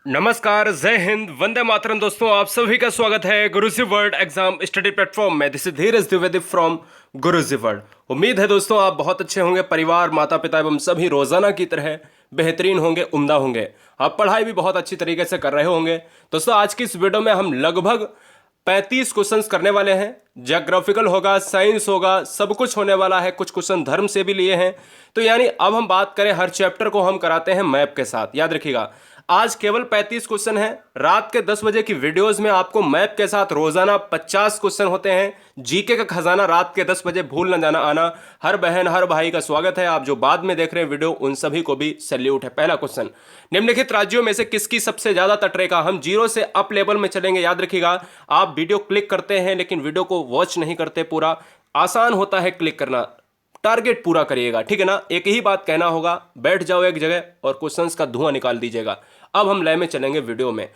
नमस्कार, जय हिंद, वंदे मातरम। दोस्तों, आप सभी का स्वागत है गुरुजी वर्ल्ड एग्जाम स्टडी प्लेटफॉर्म में। This is Dheeraj Dwivedi from Guruji world. उम्मीद है दोस्तों आप बहुत अच्छे होंगे, परिवार, माता पिता एवं सभी रोजाना की तरह बेहतरीन होंगे, उम्दा होंगे। आप पढ़ाई भी बहुत अच्छी तरीके से कर रहे होंगे। दोस्तों, आज की इस वीडियो में हम लगभग 35 क्वेश्चंस करने वाले हैं। ज्योग्राफिकल होगा, साइंस होगा, सब कुछ होने वाला है। कुछ क्वेश्चन धर्म से भी लिए हैं। तो यानी अब हम बात करें, हर चैप्टर को हम कराते हैं मैप के साथ। याद रखिएगा, आज केवल 35 क्वेश्चन हैं। रात के 10 बजे की वीडियोस में आपको मैप के साथ रोजाना 50 क्वेश्चन होते हैं। जीके का खजाना रात के 10 बजे भूल न जाना आना। हर बहन हर भाई का स्वागत है। आप जो बाद में देख रहे हैं वीडियो, उन सभी को भी सैल्यूट है। पहला क्वेश्चन, निम्नलिखित राज्यों में से किसकी सबसे ज्यादा तटरेखा? हम जीरो से अप लेवल में चलेंगे। याद रखिएगा, आप वीडियो क्लिक करते हैं लेकिन वीडियो को वॉच नहीं करते पूरा। आसान होता है क्लिक करना, टारगेट पूरा करिएगा, ठीक है ना। एक ही बात कहना होगा, बैठ जाओ एक जगह और क्वेश्चंस का धुआं निकाल दीजिएगा। अब हम लय में चलेंगे वीडियो में।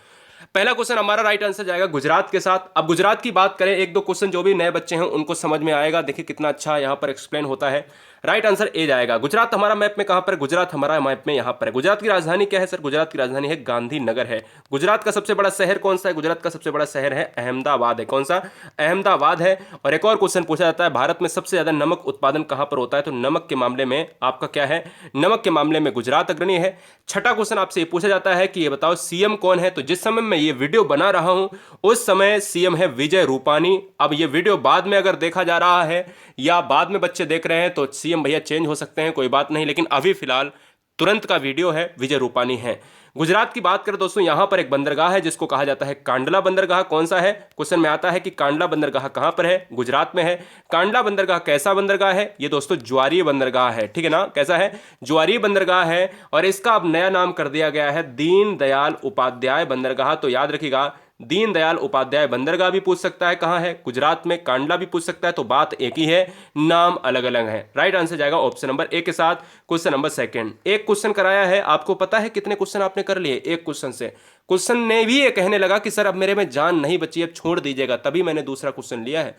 पहला क्वेश्चन हमारा राइट आंसर जाएगा गुजरात के साथ। अब गुजरात की बात करें, एक दो क्वेश्चन जो भी नए बच्चे हैं उनको समझ में आएगा। देखिए कितना अच्छा यहां पर एक्सप्लेन होता है। राइट आंसर ए जाएगा। गुजरात हमारा मैप में कहां पर है? गुजरात हमारा मैप में यहां पर है। गुजरात की राजधानी क्या है सर? गुजरात की राजधानी है गांधीनगर है। गुजरात का सबसे बड़ा शहर कौन सा है? गुजरात का सबसे बड़ा शहर है अहमदाबाद है। कौन सा? अहमदाबाद है। और एक और क्वेश्चन पूछा जाता है, भारत में सबसे ज्यादा नमक उत्पादन कहां पर होता है? तो नमक के मामले में आपका क्या है? नमक के मामले में गुजरात अग्रणी है। छठा क्वेश्चन आपसे ये पूछा जाता है कि ये बताओ सीएम कौन है? तो जिस समय मैं ये वीडियो बना रहा हूं उस समय सीएम है विजय रूपानी। अब ये वीडियो बाद में अगर देखा जा रहा है या बाद में बच्चे देख रहे हैं तो सीएम भैया चेंज हो सकते हैं, कोई बात नहीं, लेकिन अभी फिलहाल तुरंत का वीडियो है, विजय रूपानी है। गुजरात की बात करें दोस्तों, यहां पर एक बंदरगाह है जिसको कहा जाता है कांडला बंदरगाह। कौन सा है? क्वेश्चन में आता है कि कांडला बंदरगाह कहां पर है? गुजरात में है। कांडला बंदरगाह कैसा बंदरगाह है? ये दोस्तों ज्वारीय बंदरगाह है, ठीक है ना। कैसा है? ज्वारीय बंदरगाह है। और इसका अब नया नाम कर दिया गया है दीन दयाल उपाध्याय बंदरगाह। तो याद रखिएगा, दीन दयाल उपाध्याय बंदरगाह भी पूछ सकता है कहां है? गुजरात में। कांडला भी पूछ सकता है। तो बात एक ही है, नाम अलग अलग है। राइट आंसर जाएगा ऑप्शन नंबर ए के साथ। क्वेश्चन नंबर सेकंड, एक क्वेश्चन कराया है। आपको पता है कितने क्वेश्चन आपने कर लिए? एक क्वेश्चन से। क्वेश्चन ने भी ये कहने लगा कि सर अब मेरे में जान नहीं बची, अब छोड़ दीजिएगा, तभी मैंने दूसरा क्वेश्चन लिया है।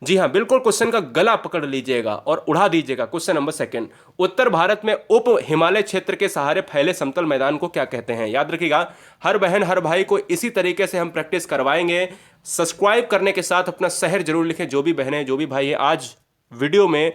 जी हां, बिल्कुल क्वेश्चन का गला पकड़ लीजिएगा और उड़ा दीजिएगा। क्वेश्चन नंबर सेकंड, उत्तर भारत में उप हिमालय क्षेत्र के सहारे फैले समतल मैदान को क्या कहते हैं? याद रखिएगा, हर बहन हर भाई को इसी तरीके से हम प्रैक्टिस करवाएंगे। सब्सक्राइब करने के साथ अपना शहर जरूर लिखें। जो भी बहनें, जो भी भाई है, आज वीडियो में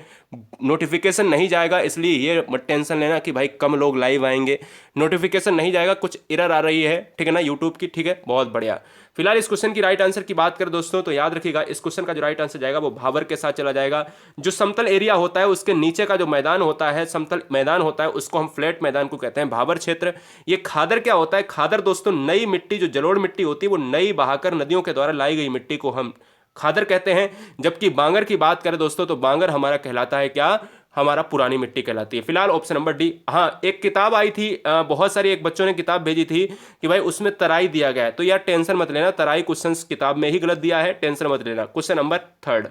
नोटिफिकेशन नहीं जाएगा, इसलिए ये मत टेंशन लेना कि भाई कम लोग लाइव आएंगे। नोटिफिकेशन नहीं जाएगा, कुछ एरर आ रही है, ठीक है ना, यूट्यूब की, ठीक है, बहुत बढ़िया। फिलहाल इस क्वेश्चन की राइट आंसर की बात करें दोस्तों, तो याद रखिएगा इस क्वेश्चन का जो राइट आंसर जाएगा वो भावर के साथ चला जाएगा। जो समतल एरिया होता है उसके नीचे का जो मैदान होता है, समतल मैदान होता है, उसको हम फ्लैट मैदान को कहते हैं भावर क्षेत्र। ये खादर क्या होता है? खादर दोस्तों नई मिट्टी, जो जलोढ़ मिट्टी होती है, वो नई बहाकर नदियों के द्वारा लाई गई मिट्टी को हम खादर कहते हैं। जबकि बांगर की बात करें दोस्तों, तो बांगर हमारा कहलाता है क्या? हमारा पुरानी मिट्टी कहलाती है। फिलहाल ऑप्शन नंबर डी। हाँ, एक किताब आई थी, बहुत सारी एक बच्चों ने किताब भेजी थी कि भाई उसमें तराई दिया गया है। तो यार टेंशन मत लेना, तराई क्वेश्चन किताब में ही गलत दिया है, टेंशन मत लेना। क्वेश्चन नंबर थर्ड,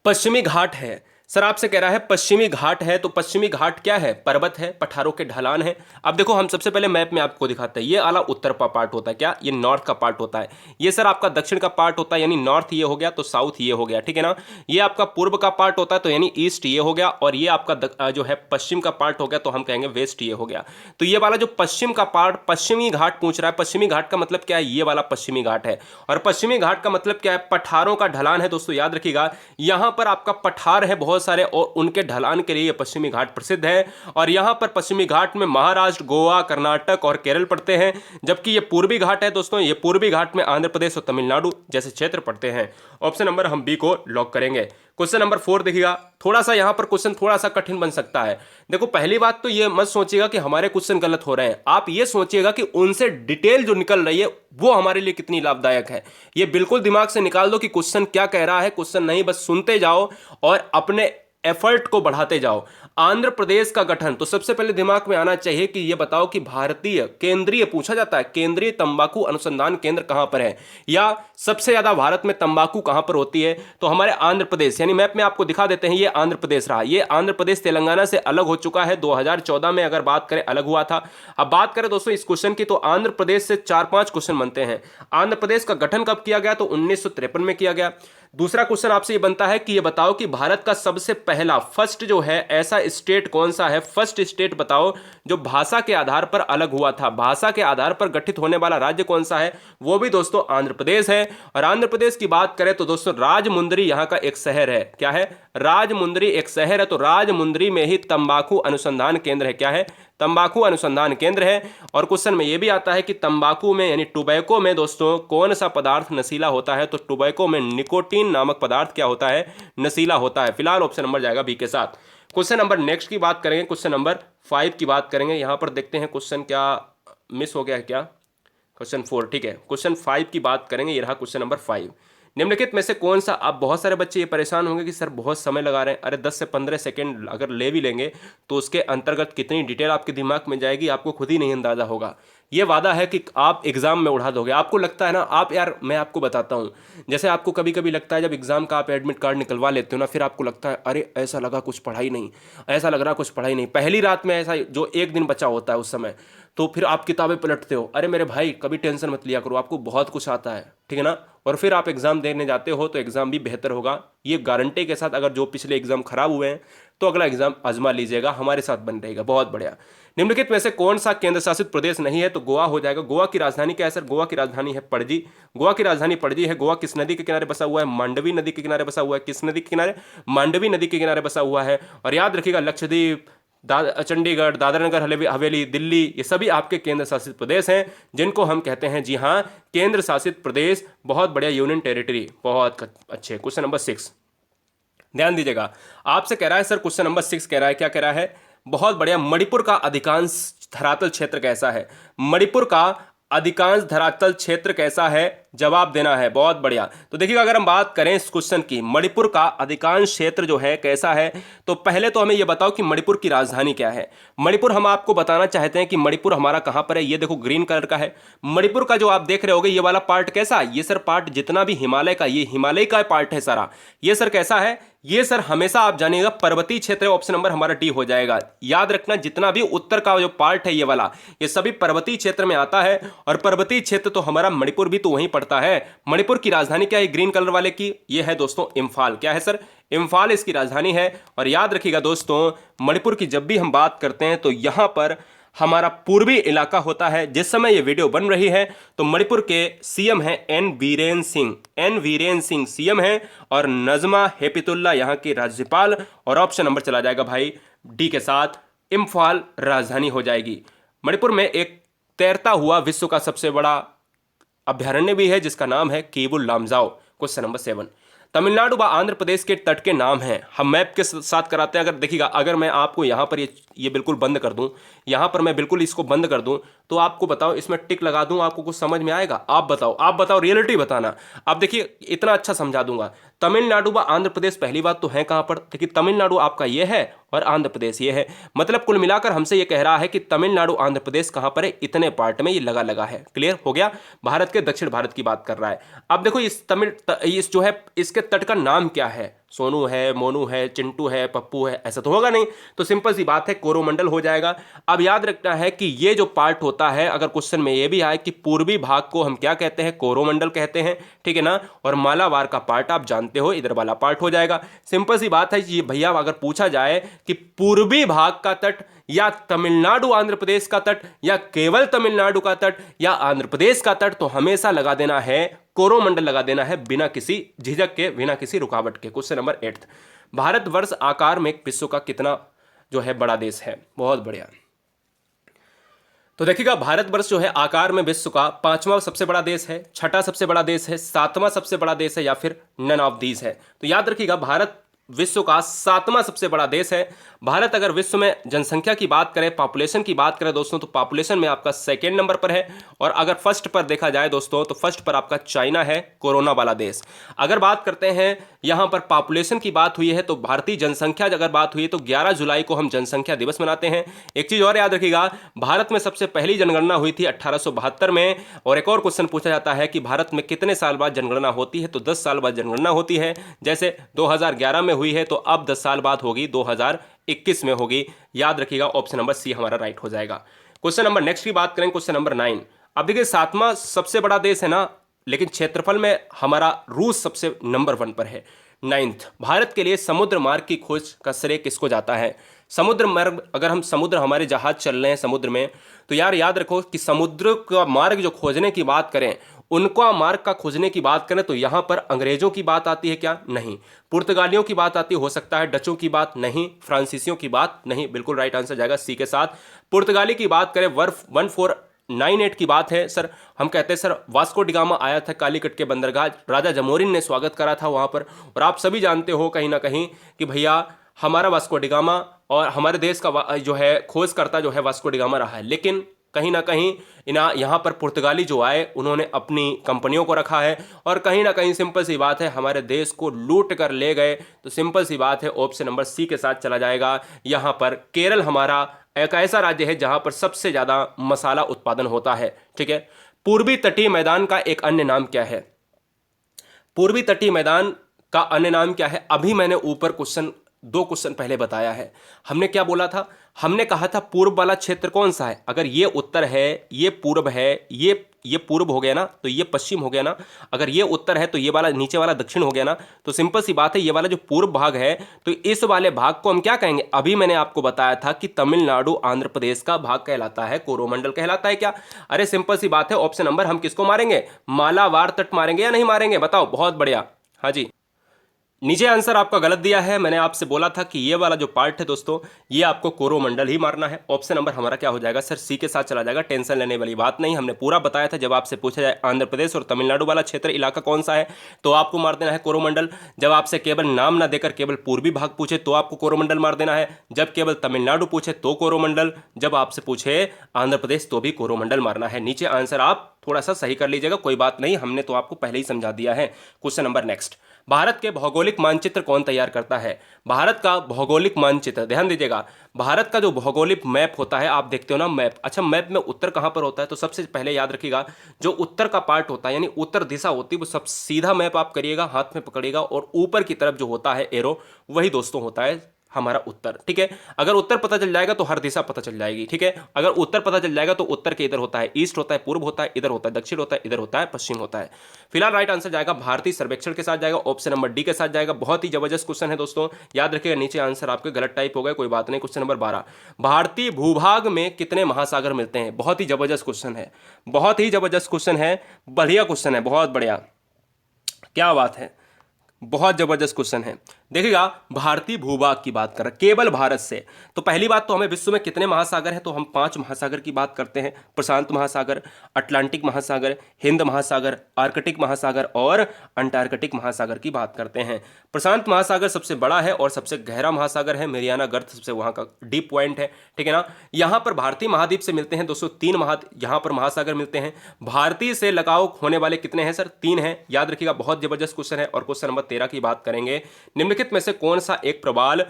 पश्चिमी घाट है। सर आपसे कह रहा है पश्चिमी घाट है, तो पश्चिमी घाट क्या है? पर्वत है, पठारों के ढलान है। अब देखो, हम सबसे पहले मैप में आपको दिखाते हैं। ये आला उत्तर का पार्ट होता है क्या? ये नॉर्थ का पार्ट होता है। ये सर आपका दक्षिण का पार्ट होता है, यानी नॉर्थ ये हो गया, तो साउथ ये हो गया, ठीक है ना। ये आपका पूर्व का पार्ट होता है, तो यानी ईस्ट ये हो गया। और ये आपका जो है पश्चिम का पार्ट हो गया, तो हम कहेंगे वेस्ट ये हो गया। तो ये वाला जो पश्चिम का पार्ट, पश्चिमी घाट पूछ रहा है। पश्चिमी घाट का मतलब क्या है? ये वाला पश्चिमी घाट है। और पश्चिमी घाट का मतलब क्या है? पठारों का ढलान है। दोस्तों याद रखिएगा, यहां पर आपका पठार है बहुत सारे, और उनके ढलान के लिए पश्चिमी घाट प्रसिद्ध है। और यहां पर पश्चिमी घाट में महाराष्ट्र, गोवा, कर्नाटक और केरल पड़ते हैं। जबकि ये पूर्वी घाट है दोस्तों, ये पूर्वी घाट में आंध्र प्रदेश और तमिलनाडु जैसे क्षेत्र पड़ते हैं। ऑप्शन नंबर हम बी को लॉक करेंगे। क्वेश्चन नंबर 4 देखिएगा, थोड़ा सा यहां पर क्वेश्चन थोड़ा सा कठिन बन सकता है। देखो, पहली बात तो ये मत सोचिएगा कि हमारे क्वेश्चन गलत हो रहे हैं, आप ये सोचिएगा कि उनसे डिटेल जो निकल रही है वो हमारे लिए कितनी लाभदायक है। ये बिल्कुल दिमाग से निकाल दो कि क्वेश्चन क्या कह रहा है। क्वेश्चन नहीं, बस सुनते जाओ और अपने एफर्ट को बढ़ाते जाओ। आंध्र प्रदेश का गठन, तो सबसे पहले दिमाग में आना चाहिए कि ये बताओ कि भारतीय केंद्रीय, पूछा जाता है केंद्रीय तंबाकू अनुसंधान केंद्र कहां पर है, या सबसे ज्यादा भारत में तंबाकू कहां पर होती है? तो हमारे आंध्र प्रदेश, यानी मैप में आपको दिखा देते हैं, ये आंध्र प्रदेश रहा। ये आंध्र प्रदेश तेलंगाना से अलग हो चुका है, 2014 में अगर बात करें अलग हुआ था। अब बात करें दोस्तों इस क्वेश्चन की, तो आंध्र प्रदेश से 4-5 क्वेश्चन बनते हैं। आंध्र प्रदेश का गठन कब किया गया? तो 1953 में किया गया। दूसरा क्वेश्चन आपसे ये बनता है कि ये बताओ कि भारत का सबसे पहला फर्स्ट जो है ऐसा स्टेट कौन सा है, फर्स्ट स्टेट बताओ जो भाषा के आधार पर अलग हुआ था, भाषा के आधार पर गठित होने वाला राज्य कौन सा है, वो भी दोस्तों आंध्र प्रदेश है। और आंध्र प्रदेश की बात करें तो दोस्तों राजमुंदरी यहाँ का एक शहर है। क्या है? राजमुंदरी एक शहर है। तो राजमुंदरी में ही तंबाकू अनुसंधान केंद्र है। क्या है? तंबाकू अनुसंधान केंद्र है। और क्वेश्चन में यह भी आता है कि तंबाकू में यानी टोबैको में दोस्तों कौन सा पदार्थ नशीला होता है, तो टोबैको में निकोटीन नामक पदार्थ क्या होता है, नशीला होता है। फिलहाल ऑप्शन नंबर जाएगा बी के साथ। क्वेश्चन नंबर नेक्स्ट की बात करेंगे, क्वेश्चन नंबर 5 की बात करेंगे। यहां पर देखते हैं क्वेश्चन क्या मिस हो गया है क्या, क्वेश्चन 4 ठीक है। क्वेश्चन 5 की बात करेंगे, ये रहा क्वेश्चन नंबर 5। निम्नलिखित में से कौन सा, अब बहुत सारे बच्चे ये परेशान होंगे कि सर बहुत समय लगा रहे हैं। अरे 10 से 15 सेकंड अगर ले भी लेंगे तो उसके अंतर्गत कितनी डिटेल आपके दिमाग में जाएगी आपको खुद ही नहीं अंदाजा होगा। ये वादा है कि आप एग्जाम में उड़ा दोगे। आपको लगता है ना, आप यार मैं आपको बताता हूँ, जैसे आपको कभी कभी लगता है जब एग्जाम का आप एडमिट कार्ड निकलवा लेते हो ना, फिर आपको लगता है अरे ऐसा लगा कुछ पढ़ा ही नहीं, ऐसा लग रहा कुछ पढ़ा ही नहीं। पहली रात में ऐसा जो एक दिन बचा होता है उस समय, तो फिर आप किताबें पलटते हो। अरे मेरे भाई कभी टेंशन मत लिया करो, आपको बहुत कुछ आता है, ठीक है ना। और फिर आप एग्जाम देने जाते हो तो एग्जाम भी बेहतर होगा, ये गारंटी के साथ। अगर जो पिछले एग्जाम खराब हुए हैं तो अगला एग्जाम आजमा लीजिएगा, हमारे साथ बन रहेगा। बहुत बढ़िया। निम्नलिखित में से कौन सा केंद्र शासित प्रदेश नहीं है, तो गोवा हो जाएगा। गोवा की राजधानी क्या है सर? गोवा की राजधानी है पणजी। गोवा की राजधानी पणजी है। गोवा किस नदी के किनारे बसा हुआ है? मांडवी नदी के किनारे बसा हुआ है। किस नदी के किनारे? मांडवी नदी के किनारे बसा हुआ है। और याद रखिएगा लक्षद्वीप, चंडीगढ़, दादरा नगर हवेली, दिल्ली, ये सभी आपके केंद्र शासित प्रदेश हैं जिनको हम कहते हैं, जी हाँ, केंद्र शासित प्रदेश। बहुत बढ़िया, यूनियन टेरिटरी, बहुत अच्छे। क्वेश्चन नंबर 6 ध्यान दीजिएगा, आपसे कह रहा है सर, क्वेश्चन नंबर 6 कह रहा है, क्या कह रहा है? बहुत बढ़िया, मणिपुर का अधिकांश धरातल क्षेत्र कैसा है? मणिपुर का अधिकांश धरातल क्षेत्र कैसा है? जवाब देना है। बहुत बढ़िया। तो देखिएगा, अगर हम बात करें इस क्वेश्चन की, मणिपुर का अधिकांश क्षेत्र जो है कैसा है, तो पहले तो हमें यह बताओ कि मणिपुर की राजधानी क्या है। मणिपुर हम आपको बताना चाहते हैं कि मणिपुर हमारा कहां पर है। ये देखो ग्रीन कलर का है मणिपुर का, जो आप देख रहे होगे ये वाला पार्ट कैसा है? ये सर पार्ट जितना भी हिमालय का, ये हिमालय का पार्ट है सारा। ये सर कैसा है? ये सर हमेशा आप जानिएगा पर्वतीय क्षेत्र है। ऑप्शन नंबर हमारा डी हो जाएगा। याद रखना, जितना भी उत्तर का जो पार्ट है ये वाला, ये सभी पर्वतीय क्षेत्र में आता है। और पर्वतीय क्षेत्र तो हमारा मणिपुर भी तो वहीं पड़ता है। मणिपुर की राजधानी क्या है ग्रीन कलर वाले की? ये है दोस्तों इम्फाल। क्या है सर? इम्फाल इसकी राजधानी है। और याद रखिएगा दोस्तों, मणिपुर की जब भी हम बात करते हैं तो यहां पर हमारा पूर्वी इलाका होता है। जिस समय ये वीडियो बन रही है तो मणिपुर के सीएम हैं N Biren Singh. N Biren Singh CM हैं और नजमा हेपतुल्ला यहाँ के राज्यपाल। और ऑप्शन नंबर चला जाएगा भाई डी के साथ, इम्फाल राजधानी हो जाएगी। मणिपुर में एक तैरता हुआ विश्व का सबसे बड़ा अभ्यारण्य भी है जिसका नाम है केबुल लामजाओ। क्वेश्चन नंबर 7, तमिलनाडु व आंध्र प्रदेश के तट के नाम हैं। हम मैप के साथ कराते हैं। अगर देखिएगा, अगर मैं आपको यहाँ पर ये बिल्कुल बंद कर दूं, यहाँ पर मैं बिल्कुल इसको बंद कर दूं, तो आपको बताओ इसमें टिक लगा दूं, आपको कुछ समझ में आएगा? आप बताओ, रियलिटी बताना। आप देखिए इतना अच्छा समझा दूंगा। तमिलनाडु व आंध्र प्रदेश, पहली बात तो है कहाँ पर? देखिए तमिलनाडु आपका ये है और आंध्र प्रदेश ये है। मतलब कुल मिलाकर हमसे ये कह रहा है कि तमिलनाडु आंध्र प्रदेश कहाँ पर है, इतने पार्ट में ये लगा है। क्लियर हो गया? भारत के दक्षिण भारत की बात कर रहा है। अब देखो इस जो है इसके तट का नाम क्या है? सोनू है, मोनू है, चिंटू है, पप्पू है, ऐसा तो होगा नहीं। तो सिंपल सी बात है, कोरोमंडल हो जाएगा। अब याद रखना है कि ये जो पार्ट होता है, अगर क्वेश्चन में ये भी आए कि पूर्वी भाग को हम क्या कहते हैं, कोरोमंडल कहते हैं, ठीक है ना। और मालाबार का पार्ट आप जानते हो, इधर वाला पार्ट हो जाएगा। सिंपल सी बात है ये भैया, अगर पूछा जाए कि पूर्वी भाग का तट या तमिलनाडु आंध्र प्रदेश का तट या केवल तमिलनाडु का तट या आंध्र प्रदेश का तट, तो हमेशा लगा देना है कोरोमंडल, लगा देना है बिना किसी झिझक के, बिना किसी रुकावट के। क्वेश्चन नंबर 8, भारतवर्ष आकार में विश्व का कितना जो है बड़ा देश है? बहुत बढ़िया। तो देखिएगा, भारतवर्ष जो है आकार में विश्व का 5वां सबसे बड़ा देश है, 6ठा सबसे बड़ा देश है, 7वां सबसे बड़ा देश है या फिर नन ऑफ दीज है। तो याद रखिएगा, भारत विश्व का 7वां सबसे बड़ा देश है। भारत अगर विश्व में जनसंख्या की बात करें, पॉपुलेशन की बात करें दोस्तों, तो पॉपुलेशन में आपका सेकेंड नंबर पर है। और अगर फर्स्ट पर देखा जाए दोस्तों, तो फर्स्ट पर आपका चाइना है, कोरोना वाला देश। अगर बात करते हैं यहां पर पॉपुलेशन की बात हुई है, तो भारतीय जनसंख्या अगर बात हुई है तो 11 जुलाई को हम जनसंख्या दिवस मनाते हैं। एक चीज और याद रखिएगा, भारत में सबसे पहली जनगणना हुई थी 1872 में। और एक और क्वेश्चन पूछा जाता है कि भारत में कितने साल बाद जनगणना होती है, तो 10 साल बाद जनगणना होती है। जैसे 2011 में हुई है, तो अब 10 साल बाद होगी, 2021 में होगी। याद रखिएगा, ऑप्शन नंबर सी हमारा राइट हो जाएगा। क्वेश्चन नंबर नेक्स्ट की बात करें, क्वेश्चन नंबर 9। अब देखिए, 7वां सबसे बड़ा देश है ना, लेकिन क्षेत्रफल में हमारा रूस सबसे नंबर 1 पर है। 9th, भारत के लिए समुद्र मार्ग की खोज का श्रेय किसको जाता है? समुद्र मार्ग, अगर हम समुद्र, हमारे जहाज चल रहे हैं समुद्र में, तो यार याद रखो कि समुद्र का मार्ग जो खोजने की बात करें, उनका मार्ग का खोजने की बात करें तो यहां पर अंग्रेजों की बात आती है क्या? नहीं। पुर्तगालियों की बात आती हो सकता है, डचों की बात नहीं, फ्रांसीसियों की बात नहीं, बिल्कुल राइट आंसर जाएगा सी के साथ। पुर्तगाली की बात करें 1498 की बात है सर, हम कहते हैं सर वास्को डिगामा आया था कालीकट के बंदरगाह, राजा जमोरिन ने स्वागत करा था वहां पर। और आप सभी जानते हो कहीं ना कहीं कि भैया हमारा वास्को डिगामा और हमारे देश का जो है खोजकर्ता जो है वास्को डिगामा रहा है, लेकिन कहीं ना कहीं यहाँ पर पुर्तगाली जो आए उन्होंने अपनी कंपनियों को रखा है और कहीं ना कहीं सिंपल सी बात है हमारे देश को लूट कर ले गए। तो सिंपल सी बात है ऑप्शन नंबर सी के साथ चला जाएगा। यहाँ पर केरल हमारा एक ऐसा राज्य है जहां पर सबसे ज्यादा मसाला उत्पादन होता है। ठीक है, पूर्वी तटीय मैदान का एक अन्य नाम क्या है? पूर्वी तटीय मैदान का अन्य नाम क्या है? अभी मैंने ऊपर दो क्वेश्चन पहले बताया है। हमने क्या बोला था? हमने कहा था पूर्व वाला क्षेत्र कौन सा है? अगर ये उत्तर है, ये पूर्व है, ये पूर्व हो गया ना, तो ये पश्चिम हो गया ना। अगर ये उत्तर है तो ये वाला नीचे वाला दक्षिण हो गया ना। तो सिंपल सी बात है, ये वाला जो पूर्व भाग है तो इस वाले भाग को हम क्या कहेंगे? अभी मैंने आपको बताया था कि तमिलनाडु आंध्र प्रदेश का भाग कहलाता है, कोरोमंडल कहलाता है क्या? अरे सिंपल सी बात है, ऑप्शन नंबर हम किसको मारेंगे? मालाबार तट मारेंगे या नहीं मारेंगे? बताओ। बहुत बढ़िया। हाँ जी, नीचे आंसर आपका गलत दिया है। मैंने आपसे बोला था कि ये वाला जो पार्ट है दोस्तों, ये आपको कोरोमंडल ही मारना है। ऑप्शन नंबर हमारा क्या हो जाएगा सर? सी के साथ चला जाएगा। टेंशन लेने वाली बात नहीं, हमने पूरा बताया था। जब आपसे पूछा जाए आंध्र प्रदेश और तमिलनाडु वाला क्षेत्र इलाका कौन सा है, तो आपको मार देना है कोरोमंडल। जब आपसे केवल नाम ना देकर केवल पूर्वी भाग पूछे तो आपको कोरोमंडल मार देना है। जब केवल तमिलनाडु पूछे तो कोरोमंडल, जब आपसे पूछे आंध्र प्रदेश तो भी कोरोमंडल मारना है। नीचे आंसर आप थोड़ा सा सही कर लीजिएगा, कोई बात नहीं, हमने तो आपको पहले ही समझा दिया है। क्वेश्चन नंबर नेक्स्ट, भारत के भौगोलिक मानचित्र कौन तैयार करता है? भारत का भौगोलिक मानचित्र, ध्यान दीजिएगा, भारत का जो भौगोलिक मैप होता है, आप देखते हो ना मैप, अच्छा मैप में उत्तर कहां पर होता है? तो सबसे पहले याद रखिएगा, जो उत्तर का पार्ट होता है यानी उत्तर दिशा होती है, वो सब सीधा मैप आप करिएगा, हाथ में पकड़िएगा और ऊपर की तरफ जो होता है एरो, वही दोस्तों होता है हमारा उत्तर। ठीक है, अगर उत्तर पता चल जाएगा तो हर दिशा पता चल जाएगी। ठीक है, अगर उत्तर पता चल जाएगा तो उत्तर के इधर होता है ईस्ट, होता है पूर्व, होता है इधर, होता है दक्षिण, होता है इधर, होता है पश्चिम, होता है। फिलहाल राइट आंसर जाएगा भारतीय सर्वेक्षण के साथ जाएगा, ऑप्शन नंबर डी के साथ जाएगा। बहुत ही जबरदस्त क्वेश्चन है दोस्तों, याद रखिएगा। नीचे आंसर आपके गलत टाइप हो गए, कोई बात नहीं। क्वेश्चन नंबर 12, भारतीय भूभाग में कितने महासागर मिलते हैं? बहुत ही जबरदस्त क्वेश्चन है, बहुत ही जबरदस्त क्वेश्चन है, बढ़िया क्वेश्चन है, बहुत बढ़िया, क्या बात है, बहुत जबरदस्त क्वेश्चन है। देखिएगा, भारतीय भूभाग की बात करें केवल भारत से, तो पहली बात तो हमें विश्व में कितने महासागर हैं, तो हम 5 महासागर की बात करते हैं। प्रशांत महासागर, अटलांटिक महासागर, हिंद महासागर, आर्कटिक महासागर और अंटार्कटिक महासागर की बात करते हैं। प्रशांत महासागर सबसे बड़ा है और सबसे गहरा महासागर है, मेरियाना गर्त सबसे वहां का डीप पॉइंट है। ठीक है ना, यहां पर भारतीय महाद्वीप से मिलते हैं दोस्तों 3 यहां पर महासागर मिलते हैं। भारतीय से लगाव होने वाले कितने हैं सर? 3 हैं, याद रखिएगा, बहुत जबरदस्त क्वेश्चन है। और क्वेश्चन नंबर 13 की बात करेंगे, निम्नलिखित में से कौन सा एक प्रवाल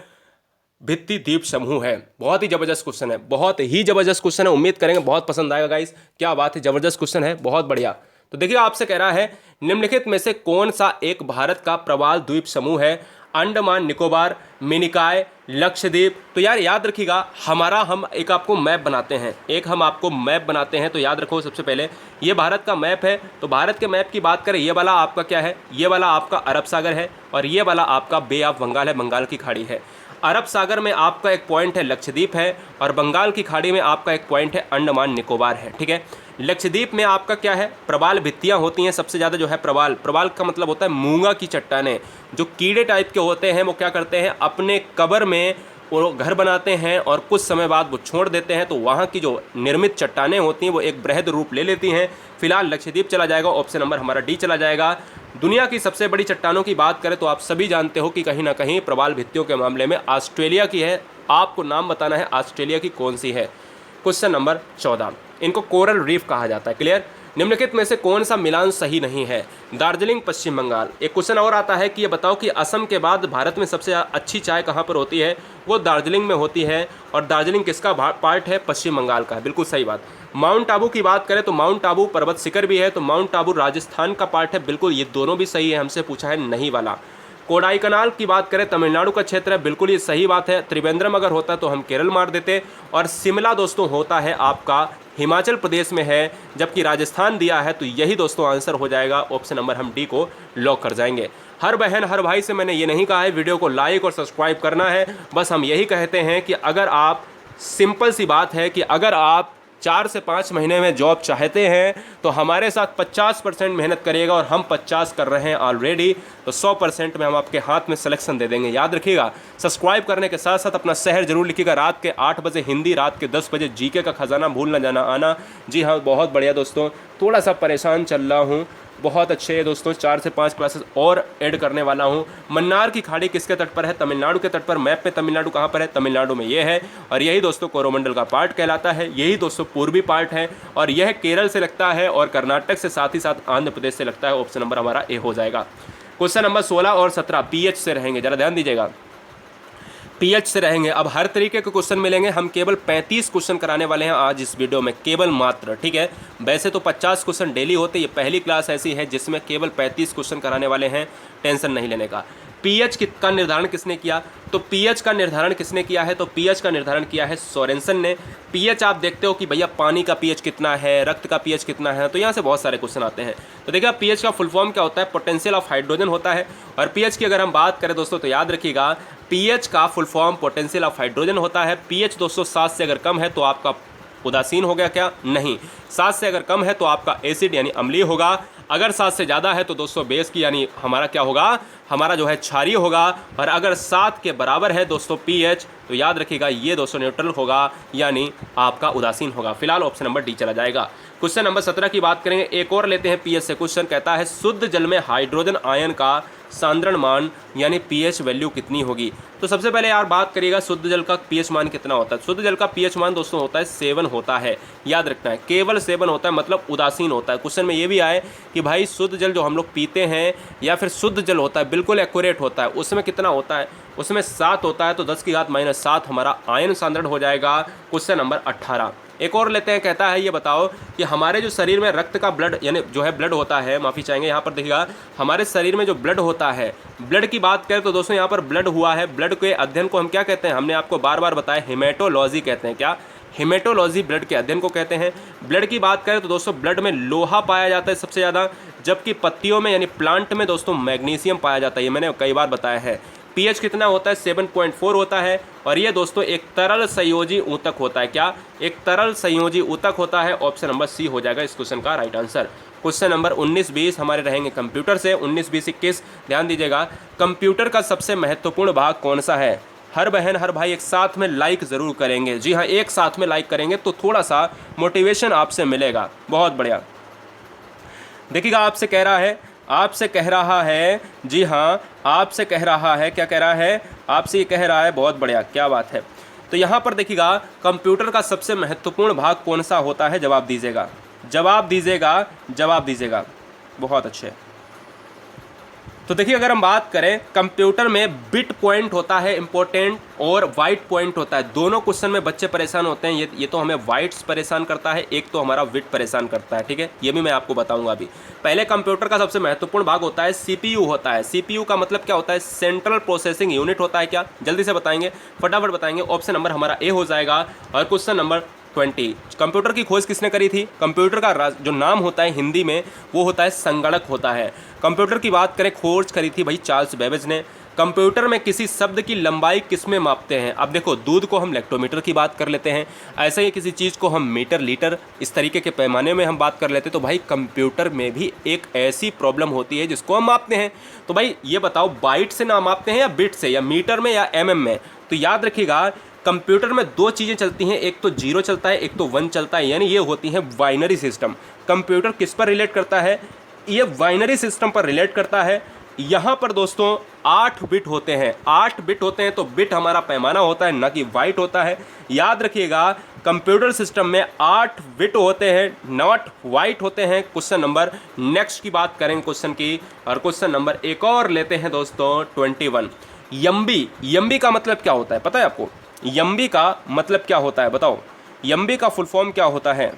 भित्ति द्वीप समूह है? बहुत ही जबरदस्त क्वेश्चन है, बहुत ही जबरदस्त क्वेश्चन है, उम्मीद करेंगे बहुत पसंद आएगा गाइस। क्या बात है, जबरदस्त क्वेश्चन है, बहुत बढ़िया। तो देखिए, आपसे कह रहा है निम्नलिखित में से कौन सा एक भारत का प्रवाल द्वीप समूह है? अंडमान निकोबार, मिनिकॉय, लक्षद्वीप। तो यार याद रखिएगा, हम एक आपको मैप बनाते हैं, तो याद रखो सबसे पहले ये भारत का मैप है। तो भारत के मैप की बात करें, ये वाला आपका क्या है? ये वाला आपका अरब सागर है और ये वाला आपका बे ऑफ बंगाल है, बंगाल की खाड़ी है। अरब सागर में आपका एक पॉइंट है लक्षद्वीप है और बंगाल की खाड़ी में आपका एक पॉइंट है अंडमान निकोबार है। ठीक है, लक्षद्वीप में आपका क्या है? प्रवाल भित्तियां होती हैं, सबसे ज़्यादा जो है प्रवाल का मतलब होता है मूंगा की चट्टानें। जो कीड़े टाइप के होते हैं वो क्या करते हैं, अपने कबर में वो घर बनाते हैं और कुछ समय बाद वो छोड़ देते हैं, तो वहाँ की जो निर्मित चट्टानें होती हैं वो एक बृहद रूप ले लेती हैं। फिलहाल लक्षद्वीप चला जाएगा, ऑप्शन नंबर हमारा डी चला जाएगा। दुनिया की सबसे बड़ी चट्टानों की बात करें तो आप सभी जानते हो कि कहीं ना कहीं प्रवाल भित्तियों के मामले में ऑस्ट्रेलिया की है। आपको नाम बताना है ऑस्ट्रेलिया की कौन सी है। क्वेश्चन नंबर 14, इनको कोरल रीफ कहा जाता है। क्लियर, निम्नलिखित में से कौन सा मिलान सही नहीं है? दार्जिलिंग, पश्चिम बंगाल। एक क्वेश्चन और आता है कि ये बताओ कि असम के बाद भारत में सबसे अच्छी चाय कहाँ पर होती है? वो दार्जिलिंग में होती है। और दार्जिलिंग किसका पार्ट है? पश्चिम बंगाल का, बिल्कुल सही बात। माउंट आबू की बात करें तो माउंट आबू पर्वत शिखर भी है, तो माउंट आबू राजस्थान का पार्ट है, बिल्कुल ये दोनों भी सही है, हमसे पूछा है नहीं वाला। कोडाईकनाल की बात करें तमिलनाडु का क्षेत्र है, बिल्कुल ये सही बात है। त्रिवेंद्रम अगर होता तो हम केरल मार देते। और शिमला दोस्तों होता है आपका हिमाचल प्रदेश में है, जबकि राजस्थान दिया है, तो यही दोस्तों आंसर हो जाएगा। ऑप्शन नंबर हम डी को लॉक कर जाएंगे। हर बहन हर भाई से मैंने ये नहीं कहा है वीडियो को लाइक और सब्सक्राइब करना है, बस हम यही कहते हैं कि अगर आप, सिंपल सी बात है कि अगर आप 4 से 5 महीने में जॉब चाहते हैं तो हमारे साथ 50% मेहनत करिएगा, और हम 50 कर रहे हैं ऑलरेडी, तो 100% में हम आपके हाथ में सिलेक्शन दे देंगे। याद रखिएगा, सब्सक्राइब करने के साथ साथ अपना शहर जरूर लिखिएगा। रात के 8 बजे हिंदी, रात के 10 बजे जीके का खजाना भूल ना जाना आना। जी हाँ, बहुत बढ़िया दोस्तों, थोड़ा सा परेशान चल रहा हूँ, बहुत अच्छे है दोस्तों। 4 से 5 क्लासेस और ऐड करने वाला हूँ। मन्नार की खाड़ी किसके तट पर है? तमिलनाडु के तट पर। मैप में तमिलनाडु कहाँ पर है? तमिलनाडु में ये है, और यही दोस्तों कोरोमंडल का पार्ट कहलाता है। यही दोस्तों पूर्वी पार्ट है, और यह केरल से लगता है और कर्नाटक से, साथ ही साथ आंध्र प्रदेश से लगता है। ऑप्शन नंबर हमारा ए हो जाएगा। क्वेश्चन नंबर 16 और 17 पीएच से रहेंगे, जरा ध्यान दीजिएगा, पीएच से रहेंगे। अब हर तरीके के क्वेश्चन मिलेंगे। हम केवल 35 क्वेश्चन कराने वाले हैं आज इस वीडियो में, केवल मात्र, ठीक है। वैसे तो 50 क्वेश्चन डेली होते, ये पहली क्लास ऐसी है जिसमें केवल 35 क्वेश्चन कराने वाले हैं, टेंशन नहीं लेने का। पीएच का निर्धारण किसने किया? तो पीएच का निर्धारण किसने किया है? तो पीएच का निर्धारण किया है सोरेनसन ने। पीएच आप देखते हो कि भैया पानी का पीएच कितना है, रक्त का पीएच कितना है, तो यहाँ से बहुत सारे क्वेश्चन आते हैं। तो देखिए पीएच का फुल फॉर्म क्या होता है? पोटेंशियल ऑफ हाइड्रोजन होता है। और पीएच की अगर हम बात करें दोस्तों तो याद रखिएगा, पीएच का full form potential of hydrogen होता है। पीएच दोस्तों 7 से अगर कम है तो आपका उदासीन हो गया क्या? नहीं। 7 से अगर कम है तो आपका एसिड यानी अम्लीय होगा। अगर 7 से ज़्यादा है तो दोस्तों बेस की यानी हमारा क्या होगा? हमारा जो है क्षारीय होगा। और अगर 7 के बराबर है दोस्तों पीएच, तो याद रखिएगा ये दोस्तों न्यूट्रल होगा, यानी आपका उदासीन होगा। फिलहाल ऑप्शन नंबर डी चला जाएगा। क्वेश्चन नंबर 17 की बात करेंगे, एक और लेते हैं पीएच से क्वेश्चन। कहता है शुद्ध जल में हाइड्रोजन आयन का सांद्रण मान यानी पीएच वैल्यू कितनी होगी? तो सबसे पहले यार बात करिएगा शुद्ध जल का पीएच मान कितना होता है। शुद्ध जल का पीएच मान दोस्तों होता है 7 होता है, याद रखना है, केवल 7 होता है, मतलब उदासीन होता है। क्वेश्चन में ये भी आए कि भाई शुद्ध जल जो हम लोग पीते हैं या फिर शुद्ध जल होता है, बिल्कुल एक्यूरेट होता है, उसमें कितना होता है? उसमें 7 होता है, तो 10 की घात -7 हमारा आयन सांद्रण हो जाएगा। क्वेश्चन नंबर 18 एक और लेते हैं। कहता है ये बताओ कि हमारे जो शरीर में रक्त का ब्लड यानी जो है ब्लड होता है, माफ़ी चाहेंगे, यहाँ पर देखिएगा हमारे शरीर में जो ब्लड होता है, ब्लड की बात करें तो दोस्तों यहाँ पर ब्लड हुआ है। ब्लड के अध्ययन को हम क्या कहते हैं? हमने आपको बार बार बताया, हेमेटोलॉजी कहते हैं। क्या? हेमेटोलॉजी ब्लड के अध्ययन को कहते हैं। ब्लड की बात करें तो दोस्तों ब्लड में लोहा पाया जाता है सबसे ज़्यादा, जबकि पत्तियों में यानी प्लांट में दोस्तों मैग्नीशियम पाया जाता है। ये मैंने कई बार बताया है। पीएच कितना होता है? 7.4 होता है। और ये दोस्तों एक तरल संयोजी ऊतक होता है। क्या? एक तरल संयोजी ऊतक होता है। ऑप्शन नंबर सी हो जाएगा इस क्वेश्चन का राइट आंसर। क्वेश्चन नंबर 19-20 हमारे रहेंगे कंप्यूटर से। 19-20-21 ध्यान दीजिएगा, कंप्यूटर का सबसे महत्वपूर्ण भाग कौन सा है? हर बहन हर भाई एक साथ में लाइक ज़रूर करेंगे। जी हाँ, एक साथ में लाइक करेंगे तो थोड़ा सा मोटिवेशन आपसे मिलेगा। बहुत बढ़िया। देखिएगा आपसे कह रहा है, जी हाँ आपसे कह रहा है, क्या कह रहा है? आपसे ये कह रहा है, बहुत बढ़िया, क्या बात है। तो यहाँ पर देखिएगा कंप्यूटर का सबसे महत्वपूर्ण भाग कौन सा होता है? जवाब दीजिएगा, जवाब दीजिएगा, जवाब दीजिएगा। बहुत अच्छे। तो देखिए अगर हम बात करें, कंप्यूटर में बिट पॉइंट होता है इंपॉर्टेंट, और वाइट पॉइंट होता है। दोनों क्वेश्चन में बच्चे परेशान होते हैं। ये तो हमें वाइट्स परेशान करता है, एक तो हमारा बिट परेशान करता है, ठीक है। ये भी मैं आपको बताऊंगा अभी। पहले कंप्यूटर का सबसे महत्वपूर्ण भाग होता है सीपीयू होता है। सीपीयू का मतलब क्या होता है? सेंट्रल प्रोसेसिंग यूनिट होता है। क्या? जल्दी से बताएंगे, फटाफट बताएंगे। ऑप्शन नंबर हमारा ए हो जाएगा। और क्वेश्चन नंबर 20, कंप्यूटर की खोज किसने करी थी? कंप्यूटर का जो नाम होता है हिंदी में वो होता है संगणक होता है। कंप्यूटर की बात करें, खोज करी थी भाई चार्ल्स बेबेज ने। कंप्यूटर में किसी शब्द की लंबाई किसमें मापते हैं? अब देखो, दूध को हम लेक्टोमीटर की बात कर लेते हैं, ऐसे ही किसी चीज़ को हम मीटर, लीटर, इस तरीके के पैमाने में हम बात कर लेते हैं। तो भाई कंप्यूटर में भी एक ऐसी प्रॉब्लम होती है जिसको हम मापते हैं। तो भाई ये बताओ, बाइट से ना मापते हैं या बिट से, या मीटर में या एमएम में? तो याद रखिएगा कंप्यूटर में 2 चीज़ें चलती हैं, एक तो 0 चलता है, एक तो 1 चलता है, यानी ये होती है बाइनरी सिस्टम। कंप्यूटर किस पर रिलेट करता है? ये बाइनरी सिस्टम पर रिलेट करता है। यहाँ पर दोस्तों 8 बिट होते हैं, 8 बिट होते हैं, तो बिट हमारा पैमाना होता है, ना कि वाइट होता है। याद रखिएगा कंप्यूटर सिस्टम में 8 बिट होते हैं, नॉट वाइट होते हैं। क्वेश्चन नंबर नेक्स्ट की बात करेंगे क्वेश्चन की, और क्वेश्चन नंबर एक और लेते हैं दोस्तों 21। यम्बी, यम्बी का मतलब क्या होता है पता है आपको? यम्बी का मतलब क्या होता है बताओ? यम्बी का फुल फॉर्म क्या होता है?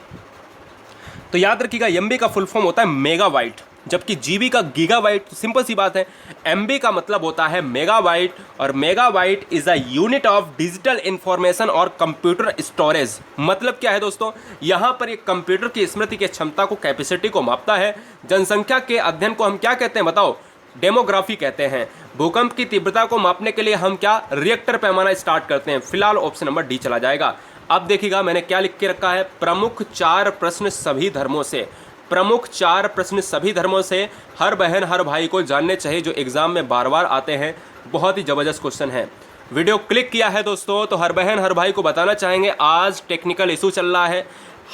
तो याद रखिएगा यम्बी का फुल फॉर्म होता है मेगाबाइट। जबकि जीबी का गीगाबाइट, सिंपल सी बात है। एमबी का मतलब होता है मेगाबाइट, और megabyte is a unit of digital information और कंप्यूटर स्टोरेज। मतलब क्या है दोस्तों, यहाँ पर एक कंप्यूटर की स्मृति की क्षमता को, कैपेसिटी को मापता है। जनसंख्या के अध्ययन को हम क्या कहते हैं बताओ, डेमोग्राफी कहते हैं। भूकंप की तीव्रता को मापने के लिए हम क्या, रिएक्टर पैमाना स्टार्ट करते हैं। फिलहाल ऑप्शन नंबर डी चला जाएगा। अब देखिएगा मैंने क्या लिख के रखा है, प्रमुख 4 प्रश्न सभी धर्मों से। प्रमुख 4 प्रश्न सभी धर्मों से हर बहन हर भाई को जानने चाहिए, जो एग्जाम में बार बार आते हैं। बहुत ही जबरदस्त क्वेश्चन है। वीडियो क्लिक किया है दोस्तों तो हर बहन हर भाई को बताना चाहेंगे, आज टेक्निकल इशू चल रहा है।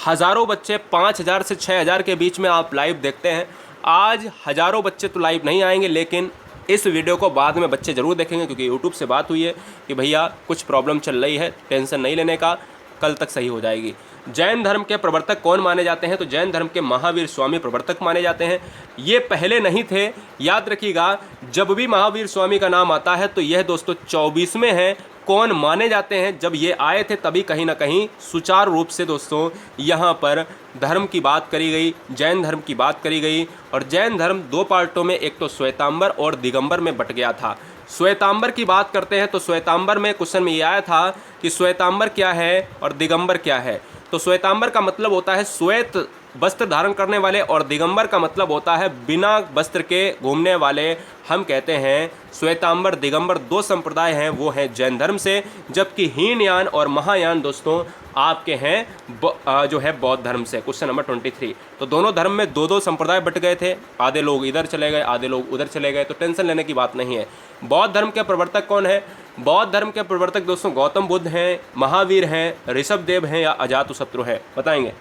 हज़ारों बच्चे 5000 से 6000 के बीच में आप लाइव देखते हैं। आज हज़ारों बच्चे तो लाइव नहीं आएंगे, लेकिन इस वीडियो को बाद में बच्चे ज़रूर देखेंगे, क्योंकि यूट्यूब से बात हुई है कि भैया कुछ प्रॉब्लम चल रही है, टेंशन नहीं लेने का, कल तक सही हो जाएगी। जैन धर्म के प्रवर्तक कौन माने जाते हैं, तो जैन धर्म के महावीर स्वामी प्रवर्तक माने जाते हैं। ये पहले नहीं थे, याद रखिएगा, जब भी महावीर स्वामी का नाम आता है तो यह दोस्तों 24वें हैं। कौन माने जाते हैं, जब ये आए थे तभी कहीं ना कहीं सुचारू रूप से दोस्तों यहाँ पर धर्म की बात करी गई, जैन धर्म की बात करी गई। और जैन धर्म 2 पार्टों में, एक तो श्वेतांबर और दिगंबर में बट गया था। श्वेतांबर की बात करते हैं तो श्वेतांबर में क्वेश्चन में ये आया था कि श्वेतांबर क्या है और दिगंबर क्या है। तो श्वेतांबर का मतलब होता है श्वेत वस्त्र धारण करने वाले, और दिगंबर का मतलब होता है बिना वस्त्र के घूमने वाले। हम कहते हैं श्वेतांबर दिगंबर 2 संप्रदाय हैं, वो हैं जैन धर्म से, जबकि हीनयान और महायान दोस्तों आपके हैं जो है बौद्ध धर्म से। Question number 23। तो दोनों धर्म में 2-2 संप्रदाय बट गए थे, आधे लोग इधर चले गए, आधे लोग उधर चले गए, तो टेंशन लेने की बात नहीं है। बौद्ध धर्म के प्रवर्तक कौन है, बौद्ध धर्म के प्रवर्तक दोस्तों गौतम बुद्ध हैं, महावीर हैं, ऋषभदेव हैं या अजातशत्रु हैं, बताएंगे।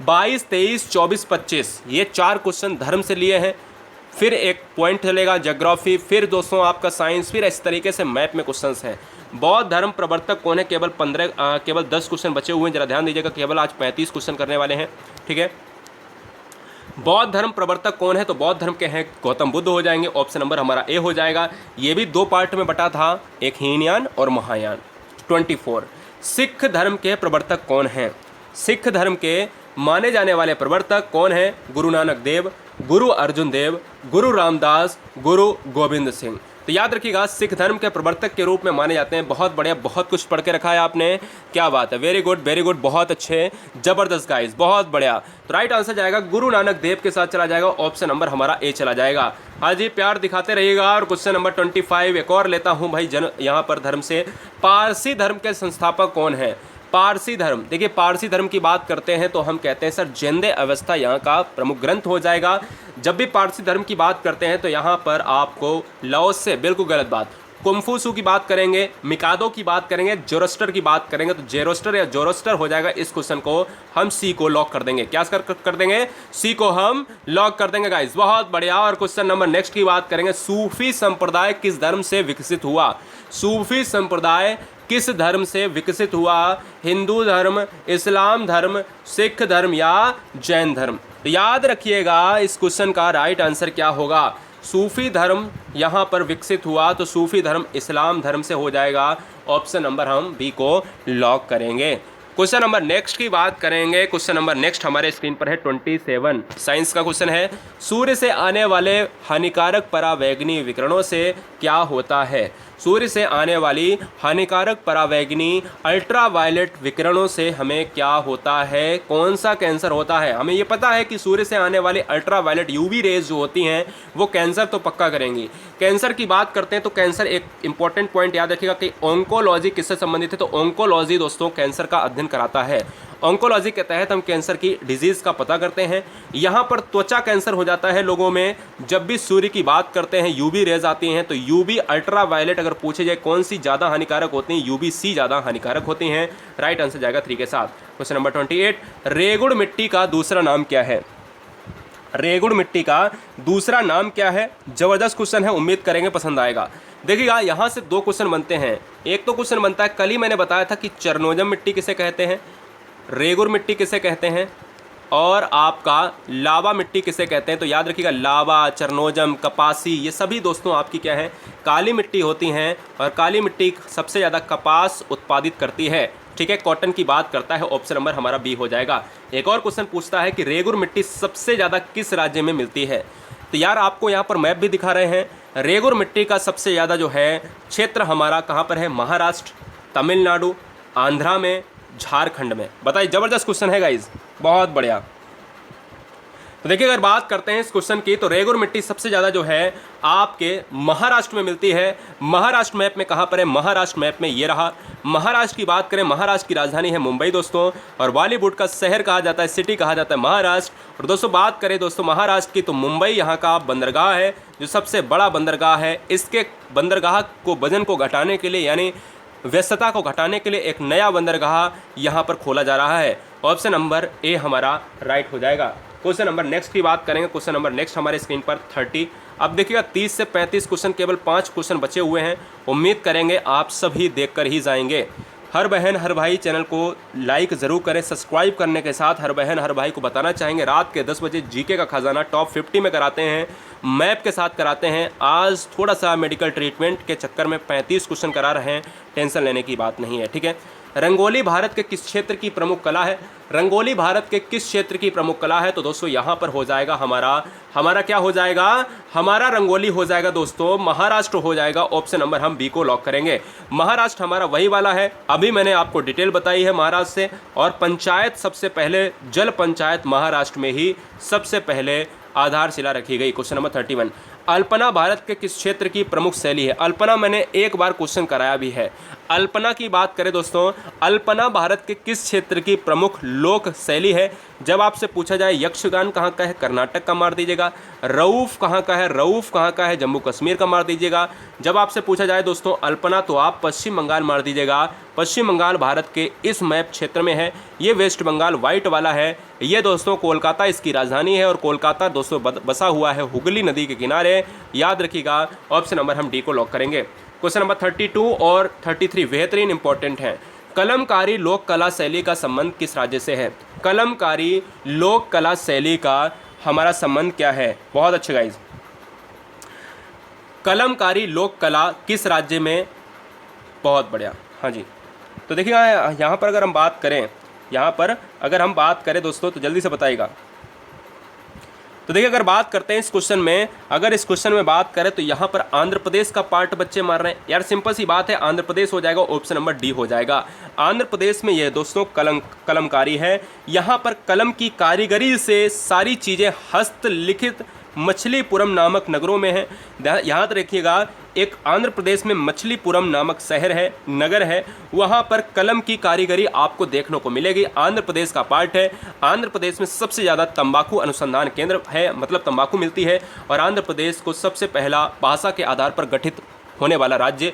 22, 23, 24, 25 ये 4 क्वेश्चन धर्म से लिए हैं। फिर एक पॉइंट चलेगा ज्योग्राफी, फिर दोस्तों आपका साइंस, फिर इस तरीके से मैप में क्वेश्चंस हैं। बौद्ध धर्म प्रवर्तक कौन है, केवल 10 क्वेश्चन बचे हुए हैं, जरा ध्यान दीजिएगा, केवल आज 35 क्वेश्चन करने वाले हैं, ठीक है। बौद्ध धर्म प्रवर्तक कौन है, तो बौद्ध धर्म के हैं गौतम बुद्ध हो जाएंगे। ऑप्शन नंबर हमारा ए हो जाएगा। ये भी 2 पार्ट में बटा था, एक हीनयान और महायान। 24। सिख धर्म के प्रवर्तक कौन हैं, सिख धर्म के माने जाने वाले प्रवर्तक कौन हैं, गुरु नानक देव, गुरु अर्जुन देव, गुरु रामदास, गुरु गोविंद सिंह। तो याद रखिएगा, सिख धर्म के प्रवर्तक के रूप में माने जाते हैं। बहुत बढ़िया, बहुत कुछ पढ़ के रखा है आपने, क्या बात है, वेरी गुड वेरी गुड, बहुत अच्छे, जबरदस्त गाइस, बहुत बढ़िया। तो राइट आंसर जाएगा गुरु नानक देव के साथ चला जाएगा, ऑप्शन नंबर हमारा ए चला जाएगा। हाँ जी, प्यार दिखाते रहिएगा। और क्वेश्चन नंबर 25 एक और लेता हूँ भाई, यहाँ पर धर्म से, पारसी धर्म के संस्थापक कौन है। पारसी धर्म, देखिए पारसी धर्म की बात करते हैं तो हम कहते हैं सर जिंदे अवस्था यहाँ का प्रमुख ग्रंथ हो जाएगा। जब भी पारसी धर्म की बात करते हैं तो यहाँ पर आपको लाओस से, बिल्कुल गलत बात, कुंफूसू की बात करेंगे, मिकादो की बात करेंगे, जोरोस्टर की बात करेंगे, तो जेरोस्टर या जोरोस्टर हो जाएगा। इस क्वेश्चन को हम सी को लॉक कर देंगे। क्या कर देंगे, सी को हम लॉक कर देंगे गाइस, बहुत बढ़िया। और क्वेश्चन नंबर नेक्स्ट की बात करेंगे, सूफी संप्रदाय किस धर्म से विकसित हुआ। सूफी संप्रदाय किस धर्म से विकसित हुआ, हिंदू धर्म, इस्लाम धर्म, सिख धर्म या जैन धर्म। तो याद रखिएगा इस क्वेश्चन का राइट आंसर क्या होगा, सूफी धर्म यहाँ पर विकसित हुआ, तो सूफी धर्म इस्लाम धर्म से हो जाएगा। ऑप्शन नंबर हम बी को लॉक करेंगे। क्वेश्चन नंबर नेक्स्ट की बात करेंगे। क्वेश्चन नंबर नेक्स्ट हमारे स्क्रीन पर है 27, साइंस का क्वेश्चन है, सूर्य से आने वाले हानिकारक परावैंगनी विकिरणों से क्या होता है। सूर्य से आने वाली हानिकारक परावैंगनी अल्ट्रावायलेट विकिरणों से हमें क्या होता है, कौन सा कैंसर होता है। हमें ये पता है कि सूर्य से आने वाली अल्ट्रावायलेट यूवी रेज जो होती हैं वो कैंसर तो पक्का करेंगी। कैंसर की बात करते हैं तो कैंसर, एक इंपॉर्टेंट पॉइंट याद रखिएगा कि ऑन्कोलॉजी किससे संबंधित है, तो ऑन्कोलॉजी दोस्तों कैंसर का अध्ययन कराता है। ऑन्कोलॉजी के तहत हम कैंसर की डिजीज़ का पता करते हैं। यहाँ पर त्वचा कैंसर हो जाता है लोगों में जब भी सूर्य की बात करते हैं, यूवी रेज आती हैं। तो यूवी अल्ट्रावायलेट अगर पूछे जाए कौन सी ज़्यादा हानिकारक होती हैं, यूवी सी ज़्यादा हानिकारक होती हैं। राइट आंसर जाएगा 3 के साथ। क्वेश्चन नंबर 28, रेगुड़ मिट्टी का दूसरा नाम क्या है। रेगुड़ मिट्टी का दूसरा नाम क्या है, जबरदस्त क्वेश्चन है, उम्मीद करेंगे पसंद आएगा। देखिएगा यहाँ से 2 क्वेश्चन बनते हैं। एक तो क्वेश्चन बनता है, कल ही मैंने बताया था कि चरनोजम मिट्टी किसे कहते हैं, रेगुड़ मिट्टी किसे कहते हैं, और आपका लावा मिट्टी किसे कहते हैं। तो याद रखिएगा लावा, चरनोजम, कपासी, ये सभी दोस्तों आपकी क्या है, काली मिट्टी होती हैं। और काली मिट्टी सबसे ज़्यादा कपास उत्पादित करती है, ठीक है, कॉटन की बात करता है। ऑप्शन नंबर हमारा बी हो जाएगा। एक और क्वेश्चन पूछता है कि रेगुड़ मिट्टी सबसे ज़्यादा किस राज्य में मिलती है। तो यार आपको यहाँ पर मैप भी दिखा रहे हैं। रेगुर मिट्टी का सबसे ज़्यादा जो है क्षेत्र हमारा कहाँ पर है, महाराष्ट्र, तमिलनाडु, आंध्रा में, झारखंड में। बताइए, ज़बरदस्त क्वेश्चन है गाइज, बहुत बढ़िया। तो देखिए अगर बात करते हैं इस क्वेश्चन की, तो रेगुर मिट्टी सबसे ज़्यादा जो है आपके महाराष्ट्र में मिलती है। महाराष्ट्र मैप में कहाँ पर है, महाराष्ट्र मैप में ये रहा। महाराष्ट्र की बात करें, महाराष्ट्र की राजधानी है मुंबई दोस्तों, और बॉलीवुड का शहर कहा जाता है, सिटी कहा जाता है महाराष्ट्र। और दोस्तों बात करें दोस्तों महाराष्ट्र की, तो मुंबई यहाँ का बंदरगाह है जो सबसे बड़ा बंदरगाह है। इसके बंदरगाह को वजन को घटाने के लिए, यानी व्यस्तता को घटाने के लिए एक नया बंदरगाह यहाँ पर खोला जा रहा है। ऑप्शन नंबर ए हमारा राइट हो जाएगा। क्वेश्चन नंबर नेक्स्ट की बात करेंगे। क्वेश्चन नंबर नेक्स्ट हमारे स्क्रीन पर 30। अब देखिएगा 30 से 35 क्वेश्चन, केवल 5 क्वेश्चन बचे हुए हैं। उम्मीद करेंगे आप सभी देखकर ही जाएंगे। हर बहन हर भाई चैनल को लाइक ज़रूर करें। सब्सक्राइब करने के साथ हर बहन हर भाई को बताना चाहेंगे, रात के 10 बजे जीके का खजाना टॉप 50 में कराते हैं, मैप के साथ कराते हैं। आज थोड़ा सा मेडिकल ट्रीटमेंट के चक्कर में 35 क्वेश्चन करा रहे हैं, टेंशन लेने की बात नहीं है, ठीक है। रंगोली भारत के किस क्षेत्र की प्रमुख कला है, रंगोली भारत के किस क्षेत्र की प्रमुख कला है, तो दोस्तों यहाँ पर हो जाएगा हमारा क्या हो जाएगा, हमारा रंगोली हो जाएगा दोस्तों, महाराष्ट्र हो जाएगा। ऑप्शन नंबर हम बी को लॉक करेंगे। महाराष्ट्र हमारा वही वाला है, अभी मैंने आपको डिटेल बताई है महाराष्ट्र से। और पंचायत सबसे पहले, जल पंचायत महाराष्ट्र में ही सबसे पहले आधारशिला रखी गई। क्वेश्चन नंबर 31, अल्पना भारत के किस क्षेत्र की प्रमुख शैली है। अल्पना मैंने एक बार क्वेश्चन कराया भी है। अल्पना की बात करें दोस्तों, अल्पना भारत के किस क्षेत्र की प्रमुख लोक शैली है। जब आपसे पूछा जाए यक्षगान कहाँ का है, कर्नाटक का मार दीजिएगा। रऊफ कहाँ का है, रऊफ कहाँ का है, जम्मू कश्मीर का मार दीजिएगा। जब आपसे पूछा जाए दोस्तों अल्पना, तो आप पश्चिम बंगाल मार दीजिएगा। पश्चिम बंगाल भारत के इस मैप क्षेत्र में है। ये वेस्ट बंगाल वाइट वाला है। ये दोस्तों कोलकाता इसकी राजधानी है, और कोलकाता दोस्तों बसा हुआ है हुगली नदी के किनारे। याद रखिएगा, ऑप्शन नंबर हम डी को लॉक करेंगे। क्वेश्चन नंबर 32 और 33 बेहतरीन इंपॉर्टेंट हैं। कलमकारी लोक कला शैली का संबंध किस राज्य से है। कलमकारी लोक कला शैली का हमारा संबंध क्या है, बहुत अच्छे गाइज। कलमकारी लोक कला किस राज्य में, बहुत बढ़िया, हाँ जी। तो देखिएगा यहाँ पर अगर हम बात करें, दोस्तों, तो जल्दी से बताइएगा। तो देखिए अगर बात करते हैं इस क्वेश्चन में, अगर इस क्वेश्चन में बात करें तो यहाँ पर आंध्र प्रदेश का पार्ट बच्चे मार रहे हैं। यार सिंपल सी बात है, आंध्र प्रदेश हो जाएगा, ऑप्शन नंबर डी हो जाएगा। आंध्र प्रदेश में ये दोस्तों कलमकारी है। यहाँ पर कलम की कारीगरी से सारी चीज़ें हस्तलिखित मछलीपुरम नामक नगरों में है। याद रखिएगा, एक आंध्र प्रदेश में मछलीपुरम नामक शहर है, नगर है, वहाँ पर कलम की कारीगरी आपको देखने को मिलेगी। आंध्र प्रदेश का पार्ट है। आंध्र प्रदेश में सबसे ज़्यादा तंबाकू अनुसंधान केंद्र है, मतलब तंबाकू मिलती है। और आंध्र प्रदेश को सबसे पहला भाषा के आधार पर गठित होने वाला राज्य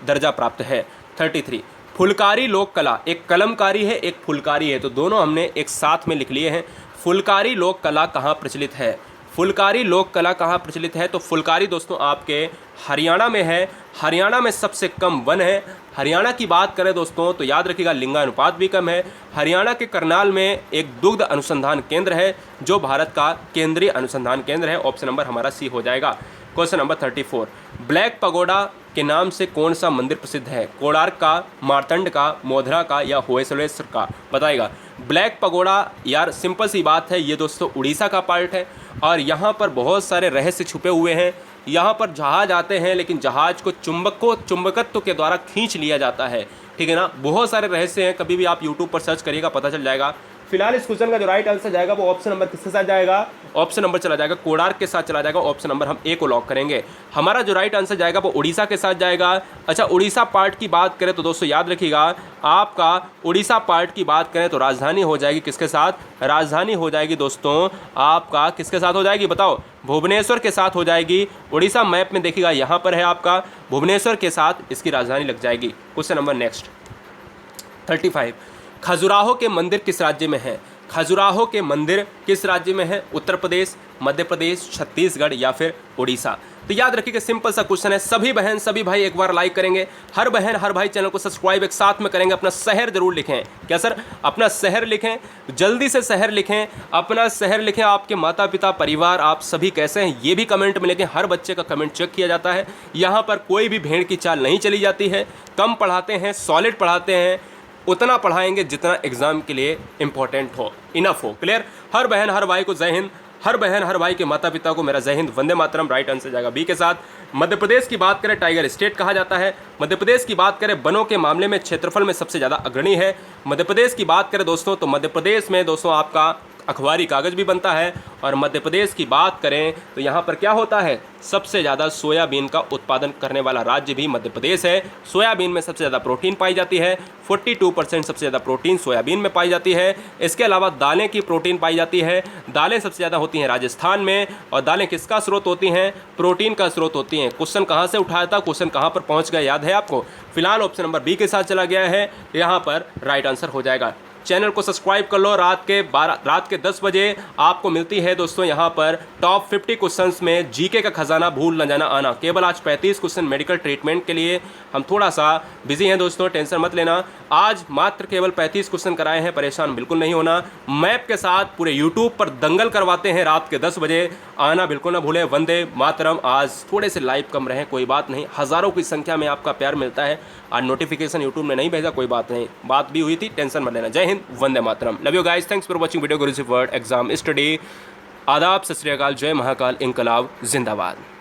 दर्जा प्राप्त है। 33, फुलकारी लोक कला, एक कलमकारी है, एक फुलकारी है, तो दोनों हमने एक साथ में लिख लिए हैं। फुलकारी लोक कला कहाँ प्रचलित है, फुलकारी लोक कला कहाँ प्रचलित है, तो फुलकारी दोस्तों आपके हरियाणा में है। हरियाणा में सबसे कम वन है। हरियाणा की बात करें दोस्तों, तो याद रखिएगा लिंगानुपात भी कम है। हरियाणा के करनाल में एक दुग्ध अनुसंधान केंद्र है, जो भारत का केंद्रीय अनुसंधान केंद्र है। ऑप्शन नंबर हमारा सी हो जाएगा। क्वेश्चन नंबर 34, ब्लैक पगोडा के नाम से कौन सा मंदिर प्रसिद्ध है। कोणार्क का, मार्तंड का, मोधरा का या होयसलेश्वर का, बताइएगा। ब्लैक पगोडा, यार सिंपल सी बात है, ये दोस्तों उड़ीसा का पार्ट है। और यहाँ पर बहुत सारे रहस्य छुपे हुए हैं। यहाँ पर जहाज आते हैं, लेकिन जहाज को चुंबकत्व के द्वारा खींच लिया जाता है, ठीक है ना। बहुत सारे रहस्य हैं, कभी भी आप यूट्यूब पर सर्च करिएगा, पता चल जाएगा। फिलहाल इस क्वेश्चन का जो राइट आंसर जाएगा वो ऑप्शन नंबर किसके साथ जाएगा, ऑप्शन नंबर चला जाएगा कोणार्क के साथ चला जाएगा। ऑप्शन नंबर हम ए को लॉक करेंगे। हमारा जो राइट आंसर जाएगा वो उड़ीसा के साथ जाएगा। अच्छा, उड़ीसा पार्ट की बात करें तो दोस्तों याद रखिएगा, आपका उड़ीसा पार्ट की बात करें तो राजधानी हो जाएगी किसके साथ, राजधानी हो जाएगी दोस्तों आपका किसके साथ हो जाएगी, बताओ, भुवनेश्वर के साथ हो जाएगी। उड़ीसा मैप में देखिएगा यहाँ पर है आपका, भुवनेश्वर के साथ इसकी राजधानी लग जाएगी। क्वेश्चन नंबर नेक्स्ट 35, खजुराहो के मंदिर किस राज्य में है। खजुराहो के मंदिर किस राज्य में है, उत्तर प्रदेश, मध्य प्रदेश, छत्तीसगढ़ या फिर उड़ीसा। तो याद रखिए सिंपल सा क्वेश्चन है। सभी बहन सभी भाई एक बार लाइक करेंगे, हर बहन हर भाई चैनल को सब्सक्राइब एक साथ में करेंगे। अपना शहर जरूर लिखें, क्या सर, अपना शहर लिखें, जल्दी से शहर लिखें, अपना शहर लिखें। आपके माता पिता परिवार आप सभी कैसे हैं ये भी कमेंट में लिखें। हर बच्चे का कमेंट चेक किया जाता है। यहाँ पर कोई भी भेड़ की चाल नहीं चली जाती है। कम पढ़ाते हैं, सॉलिड पढ़ाते हैं, उतना पढ़ाएंगे जितना एग्जाम के लिए इंपॉर्टेंट हो, इनफ हो। क्लियर। हर बहन हर भाई को जय हिंद। हर बहन हर भाई के माता पिता को मेरा जय हिंद, वंदे मातरम। राइट आंसर जाएगा बी के साथ। मध्य प्रदेश की बात करें, टाइगर स्टेट कहा जाता है। मध्य प्रदेश की बात करें, वनों के मामले में क्षेत्रफल में सबसे ज़्यादा अग्रणी है। मध्य प्रदेश की बात करें दोस्तों, तो मध्य प्रदेश में दोस्तों आपका अखबारी कागज़ भी बनता है। और मध्य प्रदेश की बात करें तो यहाँ पर क्या होता है, सबसे ज़्यादा सोयाबीन का उत्पादन करने वाला राज्य भी मध्य प्रदेश है। सोयाबीन में सबसे ज़्यादा प्रोटीन पाई जाती है, 42% सबसे ज़्यादा प्रोटीन सोयाबीन में पाई जाती है। इसके अलावा दालें की प्रोटीन पाई जाती है, दालें सबसे ज़्यादा होती हैं राजस्थान में। और दालें किसका स्रोत होती हैं, प्रोटीन का स्रोत होती हैं। क्वेश्चन कहाँ से उठाया था, क्वेश्चन कहाँ पर पहुँच गया, याद है आपको? फिलहाल ऑप्शन नंबर बी के साथ चला गया है, यहाँ पर राइट आंसर हो जाएगा। चैनल को सब्सक्राइब कर लो। रात के 10 बजे आपको मिलती है दोस्तों यहाँ पर टॉप 50 क्वेश्चंस में जीके का खजाना, भूल न जाना आना। केवल आज 35 क्वेश्चन मेडिकल ट्रीटमेंट के लिए, हम थोड़ा सा बिजी हैं दोस्तों, टेंशन मत लेना। आज मात्र केवल 35 क्वेश्चन कराए हैं, परेशान बिल्कुल नहीं होना। मैप के साथ पूरे यूट्यूब पर दंगल करवाते हैं, रात के 10 बजे आना बिल्कुल ना भूलें। वंदे मातरम। आज थोड़े से लाइव कम रहे, कोई बात नहीं, हज़ारों की संख्या में आपका प्यार मिलता है। आज नोटिफिकेशन यूट्यूब ने नहीं भेजा, कोई बात नहीं, बात भी हुई थी, टेंशन मत लेना। जय हिंद, वंदे मातरम। Love you guys, thanks for watching video गुरुजी वर्ड एग्जाम स्टडी। आदाब, सत श्री अकाल, जय महाकाल, इंकलाब जिंदाबाद।